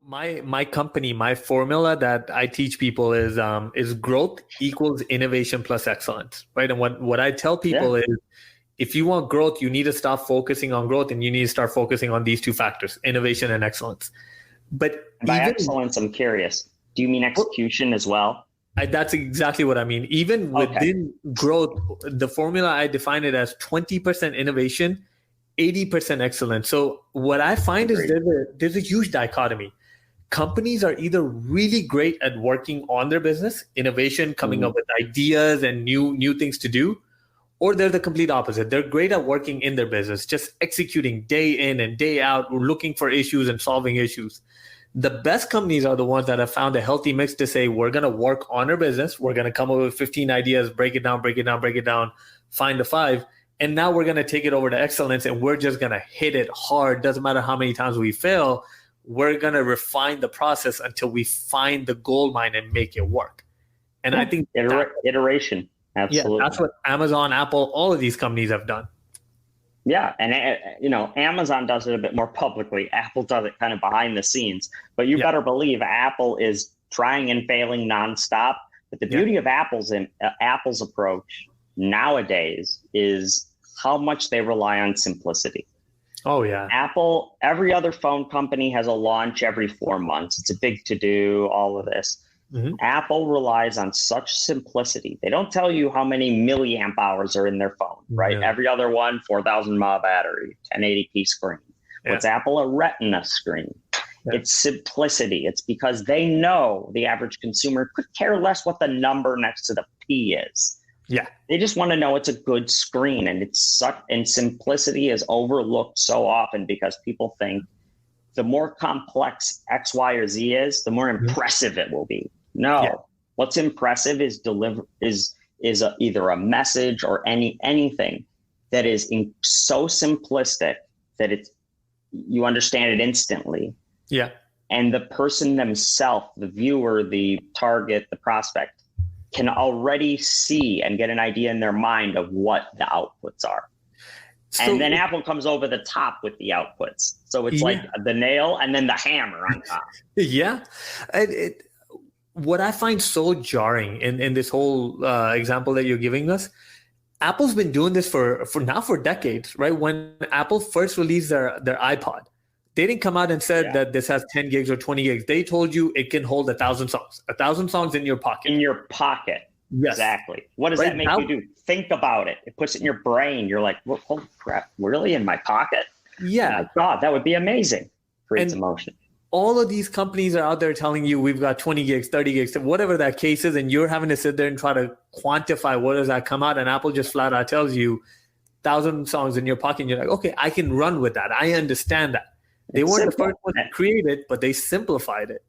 My company, my formula that I teach people is growth equals innovation plus excellence, right? And what I tell people is, if you want growth, you need to stop focusing on growth and you need to start focusing on these two factors, innovation and excellence. But by excellence, I'm curious, do you mean execution as well? That's exactly what I mean. Even within growth, the formula, I define it as 20% innovation, 80% excellence. So what I find is there's a huge dichotomy. Companies are either really great at working on their business, innovation, coming up with ideas and new things to do, or they're the complete opposite. They're great at working in their business, just executing day in and day out, looking for issues and solving issues. The best companies are the ones that have found a healthy mix to say, we're going to work on our business. We're going to come up with 15 ideas, break it down, find the 5. And now we're going to take it over to excellence and we're just going to hit it hard. Doesn't matter how many times we fail. We're going to refine the process until we find the gold mine and make it work. And I think iteration. Absolutely. Yeah, that's what Amazon, Apple, all of these companies have done. Yeah. And, Amazon does it a bit more publicly. Apple does it kind of behind the scenes. But you better believe Apple is trying and failing nonstop. But the beauty of Apple's approach nowadays is how much they rely on simplicity. Oh, yeah. Apple, every other phone company has a launch every 4 months. It's a big to-do, all of this. Mm-hmm. Apple relies on such simplicity. They don't tell you how many milliamp hours are in their phone, right? Yeah. Every other one, 4,000 mAh battery, 1080p screen. Yeah. What's Apple? A Retina screen. Yeah. It's simplicity. It's because they know the average consumer could care less what the number next to the P is. Yeah. They just want to know it's a good screen, and simplicity is overlooked so often because people think the more complex X, Y, or Z is, the more impressive it will be. No, what's impressive is either a message or anything that is so simplistic that you understand it instantly. Yeah. And the person themselves, the viewer, the target, the prospect, can already see and get an idea in their mind of what the outputs are. And then Apple comes over the top with the outputs. So it's like the nail and then the hammer on top. Yeah. What I find so jarring in this whole example that you're giving us, Apple's been doing this for decades, right? When Apple first released their iPod, they didn't come out and said that this has 10 gigs or 20 gigs. They told you it can hold 1,000 songs. 1,000 songs in your pocket. In your pocket. Yes. Exactly. What does that make you do? Think about it. It puts it in your brain. You're like, well, holy crap, really in my pocket? Yeah. Oh my God, that would be amazing. Creates emotion. All of these companies are out there telling you we've got 20 gigs, 30 gigs, whatever that case is, and you're having to sit there and try to quantify what does that come out, and Apple just flat out tells you 1,000 songs in your pocket, and you're like, okay, I can run with that. I understand that. They weren't the first one to create it, but they simplified it.